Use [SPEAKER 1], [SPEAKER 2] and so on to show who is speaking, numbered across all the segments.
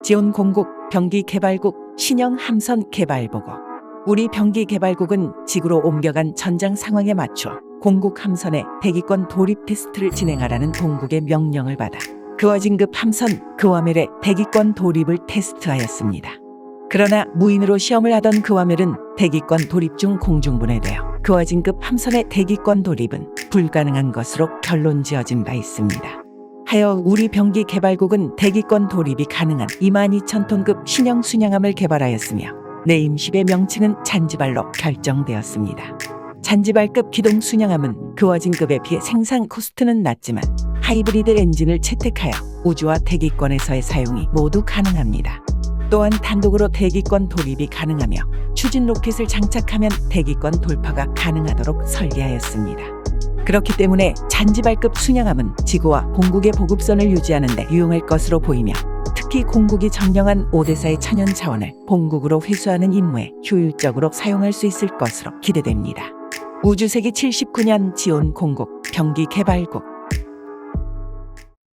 [SPEAKER 1] 지온 공국 병기개발국 신형 함선 개발보고. 우리 병기개발국은 지구로 옮겨간 전장 상황에 맞춰 공국 함선의 대기권 돌입 테스트를 진행하라는 동국의 명령을 받아 그와 진급 함선 그와멜의 대기권 돌입을 테스트하였습니다. 그러나 무인으로 시험을 하던 그와멜은 대기권 돌입 중 공중분해되어 그와 진급 함선의 대기권 돌입은 불가능한 것으로 결론지어진 바 있습니다. 하여 우리 병기개발국은 대기권 돌입이 가능한 22,000톤급 신형 순양함을 개발하였으며 네임십의 명칭은 잔지발로 결정되었습니다. 잔지발급 기동 순양함은 그와 진급에 비해 생산 코스트는 낮지만 하이브리드 엔진을 채택하여 우주와 대기권에서의 사용이 모두 가능합니다. 또한 단독으로 대기권 돌입이 가능하며 추진 로켓을 장착하면 대기권 돌파가 가능하도록 설계하였습니다. 그렇기 때문에 잔지발급 순양함은 지구와 공국의 보급선을 유지하는 데 유용할 것으로 보이며 특히 공국이 점령한 5대4의 천연 자원을 본국으로 회수하는 임무에 효율적으로 사용할 수 있을 것으로 기대됩니다. 우주세기 79년 지온 공국 병기개발국.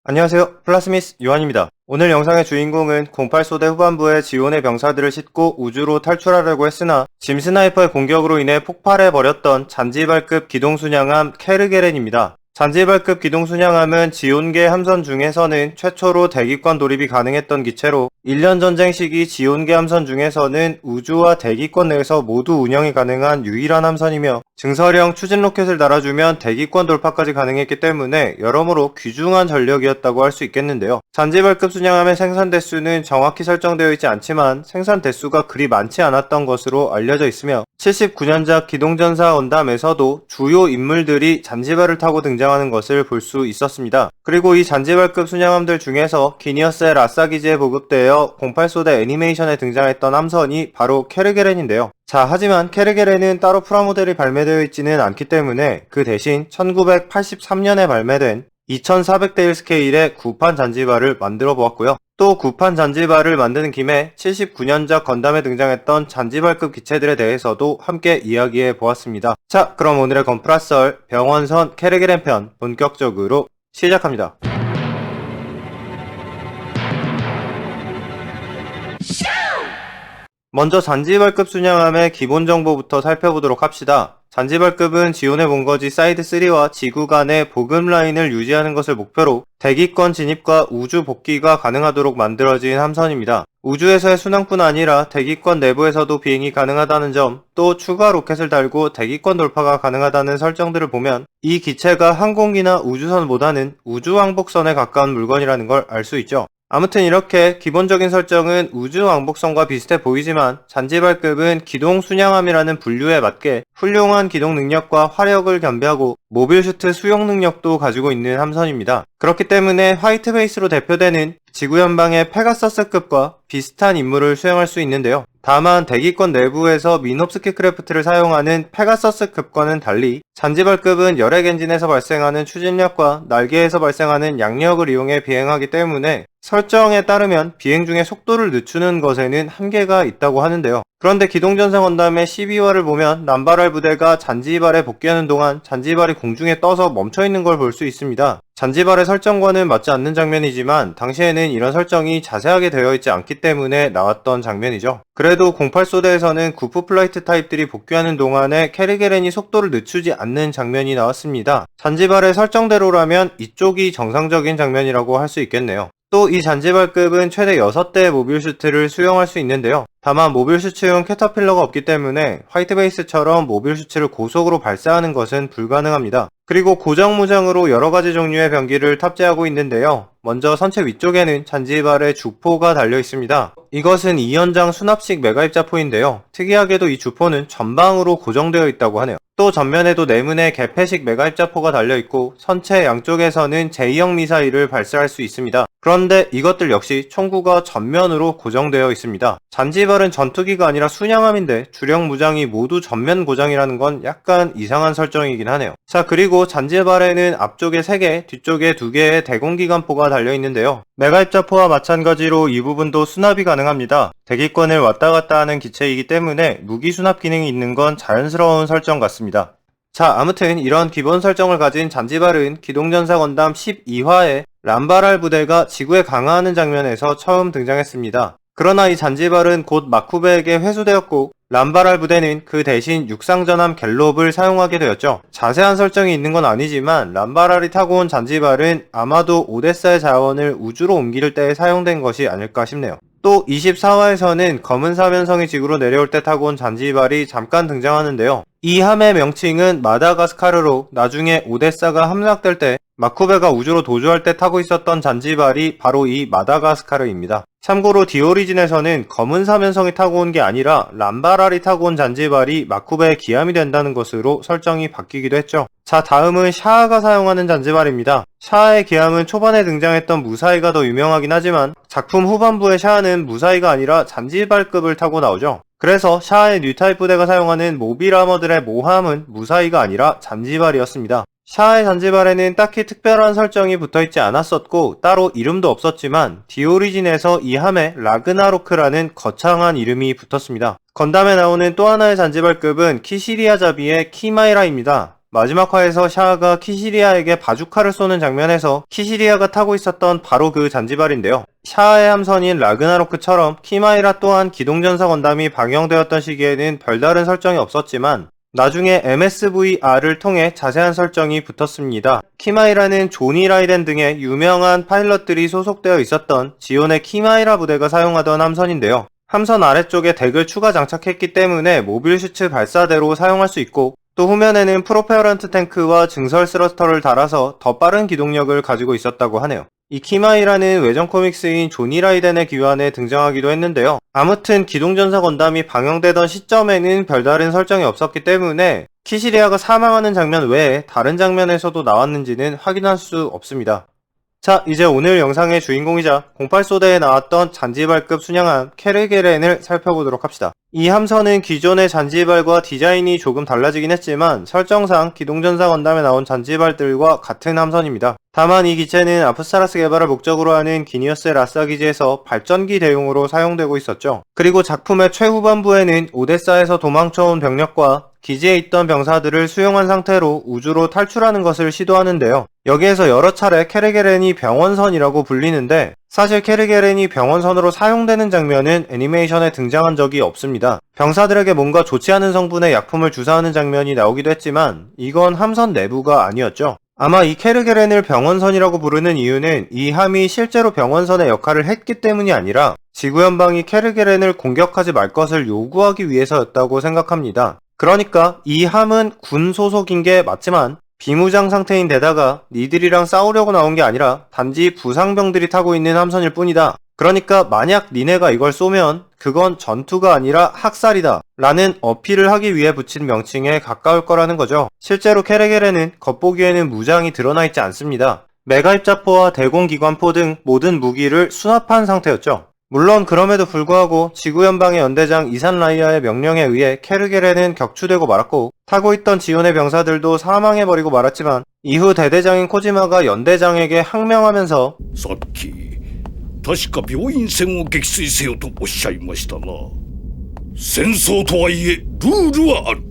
[SPEAKER 2] 안녕하세요. 플라스미스 요한입니다. 오늘 영상의 주인공은 08소대 후반부에 지온의 병사들을 싣고 우주로 탈출하려고 했으나 짐 스나이퍼의 공격으로 인해 폭발해버렸던 잔지발급 기동순양함 케르게렌입니다. 잔지발급 기동순양함은 지온계 함선 중에서는 최초로 대기권 돌입이 가능했던 기체로 1년 전쟁 시기 지온계 함선 중에서는 우주와 대기권 내에서 모두 운영이 가능한 유일한 함선이며 증설형 추진 로켓을 달아주면 대기권 돌파까지 가능했기 때문에 여러모로 귀중한 전력이었다고 할 수 있겠는데요. 잔지발급 순양함의 생산 대수는 정확히 설정되어 있지 않지만 생산 대수가 그리 많지 않았던 것으로 알려져 있으며 79년작 기동전사 건담에서도 주요 인물들이 잔지발을 타고 등장하는 것을 볼 수 있었습니다. 그리고 이 잔지발급 순양함들 중에서 기니어스의 라싸 기지에 보급되어 08소대 애니메이션에 등장했던 함선이 바로 케르게렌인데요. 자, 하지만 케르게렌은 따로 프라모델이 발매되어 있지는 않기 때문에 그 대신 1983년에 발매된 2400대1 스케일의 구판 잔지발을 만들어 보았고요. 또 구판 잔지발을 만드는 김에 79년작 건담에 등장했던 잔지발급 기체들에 대해서도 함께 이야기해 보았습니다. 자, 그럼 오늘의 건프라썰 병원선 케르게렌 편 본격적으로 시작합니다. 먼저 잔지발급 순양함의 기본 정보부터 살펴보도록 합시다. 잔지발급은 지온의 본거지 사이드3와 지구 간의 보급 라인을 유지하는 것을 목표로 대기권 진입과 우주 복귀가 가능하도록 만들어진 함선입니다. 우주에서의 순항뿐 아니라 대기권 내부에서도 비행이 가능하다는 점, 또 추가 로켓을 달고 대기권 돌파가 가능하다는 설정들을 보면 이 기체가 항공기나 우주선보다는 우주왕복선에 가까운 물건이라는 걸 알 수 있죠. 아무튼 이렇게 기본적인 설정은 우주왕복선과 비슷해 보이지만 잔지발급은 기동순양함이라는 분류에 맞게 훌륭한 기동 능력과 화력을 겸비하고 모빌 슈트 수용 능력도 가지고 있는 함선입니다. 그렇기 때문에 화이트베이스로 대표되는 지구연방의 페가서스급과 비슷한 임무를 수행할 수 있는데요. 다만 대기권 내부에서 미노프스키 크래프트를 사용하는 페가서스급과는 달리 잔지발급은 열핵 엔진에서 발생하는 추진력과 날개에서 발생하는 양력을 이용해 비행하기 때문에 설정에 따르면 비행 중에 속도를 늦추는 것에는 한계가 있다고 하는데요. 그런데 기동전사 건담의 12화를 보면 남발할 부대가 잔지발에 복귀하는 동안 잔지발이 공중에 떠서 멈춰있는 걸 볼 수 있습니다. 잔지발의 설정과는 맞지 않는 장면이지만 당시에는 이런 설정이 자세하게 되어 있지 않기 때문에 나왔던 장면이죠. 그래도 08소대에서는 구프 플라이트 타입들이 복귀하는 동안에 케르게렌이 속도를 늦추지 않는 장면이 나왔습니다. 잔지발의 설정대로라면 이쪽이 정상적인 장면이라고 할 수 있겠네요. 또 이 잔지발급은 최대 6대의 모빌 슈트를 수용할 수 있는데요. 다만 모빌 슈츠용 캐터필러가 없기 때문에 화이트베이스처럼 모빌 슈츠를 고속으로 발사하는 것은 불가능합니다. 그리고 고정무장으로 여러가지 종류의 병기를 탑재하고 있는데요. 먼저 선체 위쪽에는 잔지발의 주포가 달려 있습니다. 이것은 2연장 수납식 메가입자포인데요. 특이하게도 이 주포는 전방으로 고정되어 있다고 하네요. 또 전면에도 내문에 개폐식 메가입자포가 달려있고 선체 양쪽에서는 제2형 미사일을 발사할 수 있습니다. 그런데 이것들 역시 총구가 전면으로 고정되어 있습니다. 잔지발은 전투기가 아니라 순양함인데 주력 무장이 모두 전면 고정이라는 건 약간 이상한 설정이긴 하네요. 자, 그리고 잔지발에는 앞쪽에 3개, 뒤쪽에 2개의 대공기관포가 달려있는데요. 메가입자포와 마찬가지로 이 부분도 수납이 가능합니다. 대기권을 왔다 갔다 하는 기체이기 때문에 무기 수납 기능이 있는 건 자연스러운 설정 같습니다. 자, 아무튼 이런 기본 설정을 가진 잔지발은 기동전사 건담 12화에 람바랄 부대가 지구에 강화하는 장면에서 처음 등장했습니다. 그러나 이 잔지발은 곧 마쿠베에게 회수되었고 람바랄 부대는 그 대신 육상전함 갤롭을 사용하게 되었죠. 자세한 설정이 있는 건 아니지만 람바랄이 타고 온 잔지발은 아마도 오데사의 자원을 우주로 옮길 때 사용된 것이 아닐까 싶네요. 또 24화에서는 검은 사면성이 지구로 내려올 때 타고 온 잔지발이 잠깐 등장하는데요. 이 함의 명칭은 마다가스카르로 나중에 오데사가 함락될 때 마쿠베가 우주로 도주할 때 타고 있었던 잔지발이 바로 이 마다가스카르입니다. 참고로 디오리진에서는 검은 사면성이 타고 온 게 아니라 람바랄이 타고 온 잔지발이 마쿠베의 기함이 된다는 것으로 설정이 바뀌기도 했죠. 자, 다음은 샤아가 사용하는 잔지발입니다. 샤아의 기함은 초반에 등장했던 무사히가 더 유명하긴 하지만 작품 후반부의 샤아는 무사히가 아니라 잔지발급을 타고 나오죠. 그래서 샤아의 뉴타입 부대가 사용하는 모빌 아머들의 모함은 무사히가 아니라 잔지발이었습니다. 샤아의 잔지발에는 딱히 특별한 설정이 붙어있지 않았었고 따로 이름도 없었지만 디오리진에서 이 함에 라그나로크라는 거창한 이름이 붙었습니다. 건담에 나오는 또 하나의 잔지발급은 키시리아 자비의 키마이라입니다. 마지막 화에서 샤아가 키시리아에게 바주카를 쏘는 장면에서 키시리아가 타고 있었던 바로 그 잔지발인데요. 샤아의 함선인 라그나로크처럼 키마이라 또한 기동전사 건담이 방영되었던 시기에는 별다른 설정이 없었지만 나중에 MSVR을 통해 자세한 설정이 붙었습니다. 키마이라는 조니 라이덴 등의 유명한 파일럿들이 소속되어 있었던 지온의 키마이라 부대가 사용하던 함선인데요. 함선 아래쪽에 덱을 추가 장착했기 때문에 모빌 슈츠 발사대로 사용할 수 있고 또 후면에는 프로페어런트 탱크와 증설 스러스터를 달아서 더 빠른 기동력을 가지고 있었다고 하네요. 이 키마이라는 외전 코믹스인 조니 라이덴의 기환에 등장하기도 했는데요. 아무튼 기동전사 건담이 방영되던 시점에는 별다른 설정이 없었기 때문에 키시리아가 사망하는 장면 외에 다른 장면에서도 나왔는지는 확인할 수 없습니다. 자, 이제 오늘 영상의 주인공이자 08소대에 나왔던 잔지발급 순양함 케르게렌을 살펴보도록 합시다. 이 함선은 기존의 잔지발과 디자인이 조금 달라지긴 했지만 설정상 기동전사 건담에 나온 잔지발들과 같은 함선입니다. 다만 이 기체는 아프스타라스 개발을 목적으로 하는 기니어스 라싸 기지에서 발전기 대용으로 사용되고 있었죠. 그리고 작품의 최후반부에는 오데사에서 도망쳐온 병력과 기지에 있던 병사들을 수용한 상태로 우주로 탈출하는 것을 시도하는데요. 여기에서 여러 차례 케르게렌이 병원선이라고 불리는데 사실 케르게렌이 병원선으로 사용되는 장면은 애니메이션에 등장한 적이 없습니다. 병사들에게 뭔가 좋지 않은 성분의 약품을 주사하는 장면이 나오기도 했지만 이건 함선 내부가 아니었죠. 아마 이 케르게렌을 병원선이라고 부르는 이유는 이 함이 실제로 병원선의 역할을 했기 때문이 아니라 지구연방이 케르게렌을 공격하지 말 것을 요구하기 위해서였다고 생각합니다. 그러니까 이 함은 군 소속인 게 맞지만 비무장 상태인 데다가 니들이랑 싸우려고 나온 게 아니라 단지 부상병들이 타고 있는 함선일 뿐이다. 그러니까 만약 니네가 이걸 쏘면 그건 전투가 아니라 학살이다 라는 어필을 하기 위해 붙인 명칭에 가까울 거라는 거죠. 실제로 케르게렌은 겉보기에는 무장이 드러나 있지 않습니다. 메가입자포와 대공기관포 등 모든 무기를 수납한 상태였죠. 물론 그럼에도 불구하고 지구연방의 연대장 이산 라이아의 명령에 의해 케르게렌은 격추되고 말았고 타고 있던 지온의 병사들도 사망해버리고 말았지만 이후 대대장인 코지마가 연대장에게 항명하면서
[SPEAKER 3] さっき確か病院船を撃墜せよとおっしゃいましたな。戦争とはいえルールはある。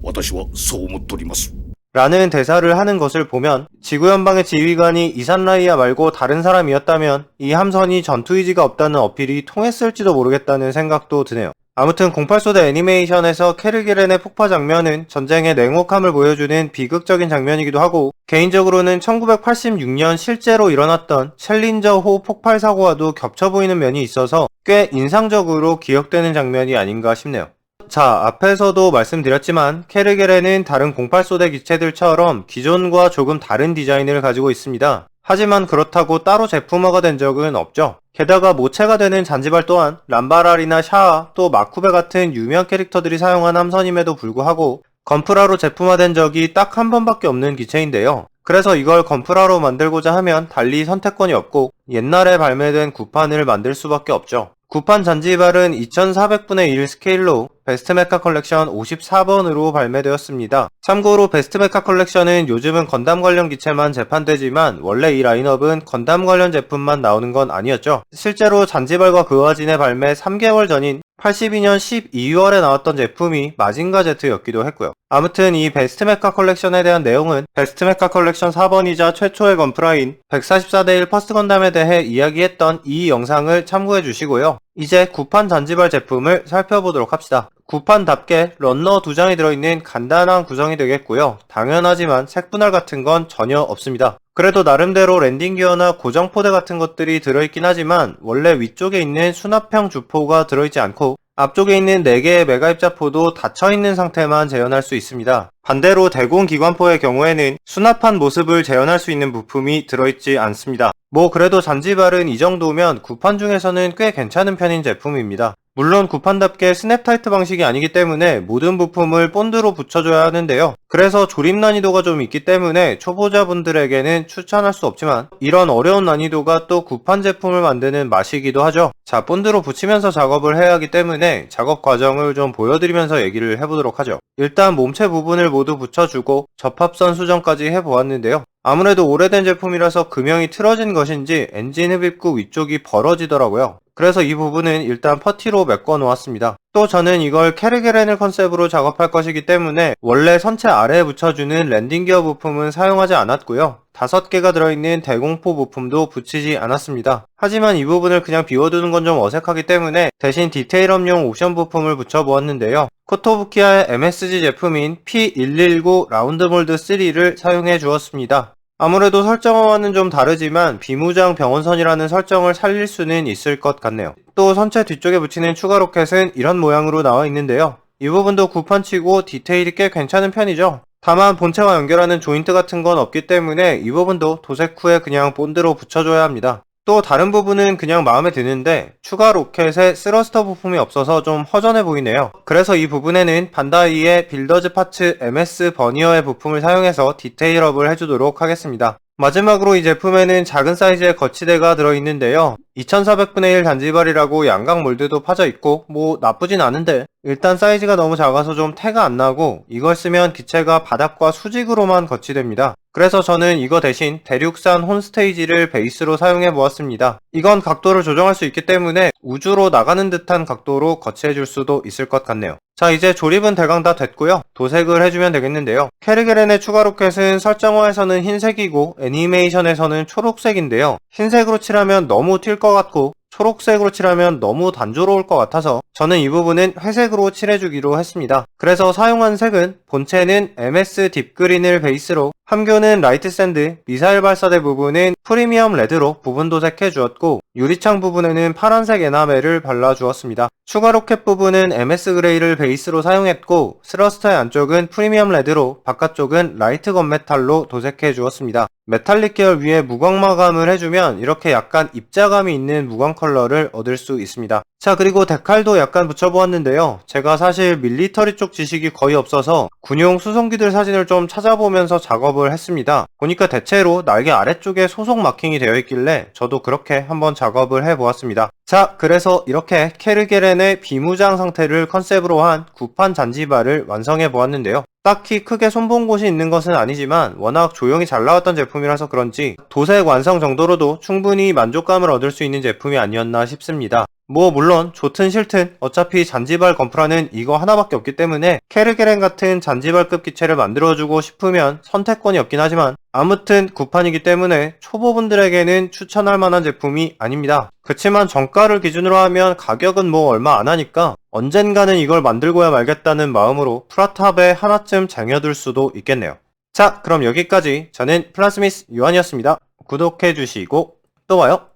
[SPEAKER 3] 私はそう思っております。
[SPEAKER 2] 라는 대사를 하는 것을 보면 지구연방의 지휘관이 이산라이아 말고 다른 사람이었다면 이 함선이 전투의지가 없다는 어필이 통했을지도 모르겠다는 생각도 드네요. 아무튼 08소대 애니메이션에서 케르게렌의 폭파 장면은 전쟁의 냉혹함을 보여주는 비극적인 장면이기도 하고 개인적으로는 1986년 실제로 일어났던 챌린저호 폭발 사고와도 겹쳐 보이는 면이 있어서 꽤 인상적으로 기억되는 장면이 아닌가 싶네요. 자, 앞에서도 말씀드렸지만 케르게렌은 다른 08소대 기체들처럼 기존과 조금 다른 디자인을 가지고 있습니다. 하지만 그렇다고 따로 제품화가 된 적은 없죠. 게다가 모체가 되는 잔지발 또한 람바랄이나 샤아 또 마쿠베 같은 유명 캐릭터들이 사용한 함선임에도 불구하고 건프라로 제품화된 적이 딱 한 번밖에 없는 기체인데요. 그래서 이걸 건프라로 만들고자 하면 달리 선택권이 없고 옛날에 발매된 구판을 만들 수밖에 없죠. 구판 잔지발은 2400분의 1 스케일로 베스트 메카 컬렉션 54번으로 발매되었습니다. 참고로 베스트 메카 컬렉션은 요즘은 건담 관련 기체만 재판되지만 원래 이 라인업은 건담 관련 제품만 나오는 건 아니었죠. 실제로 잔지발과 그와진의 발매 3개월 전인 82년 12월에 나왔던 제품이 마징가 Z였기도 했고요. 아무튼 이 베스트 메카 컬렉션에 대한 내용은 베스트 메카 컬렉션 4번이자 최초의 건프라인 144대1 퍼스트 건담에 대해 이야기했던 이 영상을 참고해 주시고요. 이제 구판 잔지발 제품을 살펴보도록 합시다. 구판답게 런너 2장이 들어있는 간단한 구성이 되겠고요. 당연하지만 색분할 같은 건 전혀 없습니다. 그래도 나름대로 랜딩 기어나 고정 포대 같은 것들이 들어있긴 하지만 원래 위쪽에 있는 수납형 주포가 들어있지 않고 앞쪽에 있는 4개의 메가 입자포도 닫혀있는 상태만 재현할 수 있습니다. 반대로 대공 기관포의 경우에는 수납한 모습을 재현할 수 있는 부품이 들어있지 않습니다. 그래도 잔지발은 이 정도면 구판 중에서는 꽤 괜찮은 편인 제품입니다. 물론 구판답게 스냅 타이트 방식이 아니기 때문에 모든 부품을 본드로 붙여줘야 하는데요. 그래서 조립 난이도가 좀 있기 때문에 초보자분들에게는 추천할 수 없지만 이런 어려운 난이도가 또 구판 제품을 만드는 맛이기도 하죠. 자, 본드로 붙이면서 작업을 해야 하기 때문에 작업 과정을 좀 보여드리면서 얘기를 해보도록 하죠. 일단 몸체 부분을 모두 붙여주고 접합선 수정까지 해보았는데요. 아무래도 오래된 제품이라서 금형이 틀어진 것인지 엔진 흡입구 위쪽이 벌어지더라고요. 그래서 이 부분은 일단 퍼티로 메꿔 놓았습니다. 또 저는 이걸 캐르게렌을 컨셉으로 작업할 것이기 때문에 원래 선체 아래에 붙여주는 랜딩 기어 부품은 사용하지 않았고요. 5개가 들어있는 대공포 부품도 붙이지 않았습니다. 하지만 이 부분을 그냥 비워두는 건 좀 어색하기 때문에 대신 디테일업용 옵션 부품을 붙여보았는데요. 코토부키아의 MSG 제품인 P119 라운드 몰드 3를 사용해 주었습니다. 아무래도 설정화와는 좀 다르지만 비무장 병원선이라는 설정을 살릴 수는 있을 것 같네요. 또 선체 뒤쪽에 붙이는 추가 로켓은 이런 모양으로 나와 있는데요. 이 부분도 구판치고 디테일이 꽤 괜찮은 편이죠. 다만 본체와 연결하는 조인트 같은 건 없기 때문에 이 부분도 도색 후에 그냥 본드로 붙여줘야 합니다. 또 다른 부분은 그냥 마음에 드는데 추가 로켓에 스러스터 부품이 없어서 좀 허전해 보이네요. 그래서 이 부분에는 반다이의 빌더즈 파츠 MS 버니어의 부품을 사용해서 디테일업을 해주도록 하겠습니다. 마지막으로 이 제품에는 작은 사이즈의 거치대가 들어있는데요. 2400분의 1 잔지발이라고 양각 몰드도 파져 있고 나쁘진 않은데 일단 사이즈가 너무 작아서 좀 태가 안 나고 이걸 쓰면 기체가 바닥과 수직으로만 거치됩니다. 그래서 저는 이거 대신 대륙산 홈스테이지를 베이스로 사용해 보았습니다. 이건 각도를 조정할 수 있기 때문에 우주로 나가는 듯한 각도로 거치해 줄 수도 있을 것 같네요. 자, 이제 조립은 대강 다 됐고요. 도색을 해주면 되겠는데요. 캐르게렌의 추가 로켓은 설정화에서는 흰색이고 애니메이션에서는 초록색인데요. 흰색으로 칠하면 너무 튈 것 같고 초록색으로 칠하면 너무 단조로울 것 같아서 저는 이 부분은 회색으로 칠해주기로 했습니다. 그래서 사용한 색은 본체는 MS 딥그린을 베이스로 함교는 라이트 샌드, 미사일 발사대 부분은 프리미엄 레드로 부분 도색해 주었고 유리창 부분에는 파란색 에나멜을 발라 주었습니다. 추가 로켓 부분은 MS 그레이를 베이스로 사용했고 스러스터의 안쪽은 프리미엄 레드로 바깥쪽은 라이트 건메탈로 도색해 주었습니다. 메탈릭 계열 위에 무광 마감을 해주면 이렇게 약간 입자감이 있는 무광 컬러를 얻을 수 있습니다. 자, 그리고 데칼도 약간 붙여보았는데요. 제가 사실 밀리터리 쪽 지식이 거의 없어서 군용 수송기들 사진을 좀 찾아보면서 작업을 했습니다. 보니까 대체로 날개 아래쪽에 소속 마킹이 되어 있길래 저도 그렇게 한번 작업을 해보았습니다. 자, 그래서 이렇게 캐르게렌의 비무장 상태를 컨셉으로 한 구판 잔지발을 완성해 보았는데요. 딱히 크게 손본 곳이 있는 것은 아니지만 워낙 조용히 잘 나왔던 제품이라서 그런지 도색 완성 정도로도 충분히 만족감을 얻을 수 있는 제품이 아니었나 싶습니다. 물론 좋든 싫든 어차피 잔지발 건프라는 이거 하나밖에 없기 때문에 캐르게렌 같은 잔지발급 기체를 만들어주고 싶으면 선택권이 없긴 하지만 아무튼 구판이기 때문에 초보분들에게는 추천할 만한 제품이 아닙니다. 그치만 정가를 기준으로 하면 가격은 얼마 안 하니까 언젠가는 이걸 만들고야 말겠다는 마음으로 프라탑에 하나쯤 쟁여둘 수도 있겠네요. 자, 그럼 여기까지 저는 플라스미스 유한이었습니다. 구독해주시고 또 와요.